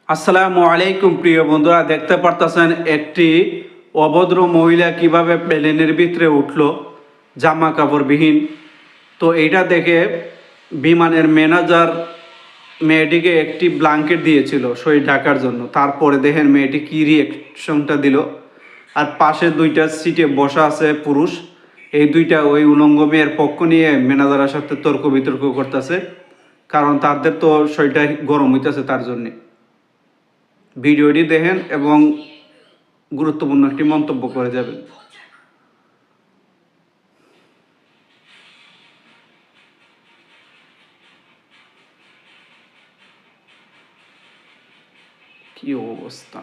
আসসালামু আলাইকুম প্রিয় বন্ধুরা, দেখতে পারতেছেন একটি অভদ্র মহিলা কিভাবে প্লেনের ভিতরে উঠলো জামা কাপড়বিহীন। তো এইটা দেখে বিমানের ম্যানেজার মেয়েটিকে একটি ব্ল্যাঙ্কেট দিয়েছিল শরীর ঢাকার জন্য। তারপরে দেখেন মেয়েটি কী রিয়েকশনটা দিল। আর পাশে দুইটা সিটে বসা আছে পুরুষ, এই দুইটা ওই উলঙ্গ মেয়ের পক্ষ নিয়ে ম্যানেজারের সাথে তর্ক বিতর্ক করতেছে, কারণ তাদের তো শরীরটা গরম হইতেছে তার জন্যে। ভিডিওটি দেখেন এবং গুরুত্বপূর্ণ একটি মন্তব্য করে যাবেন। কি অবস্থা!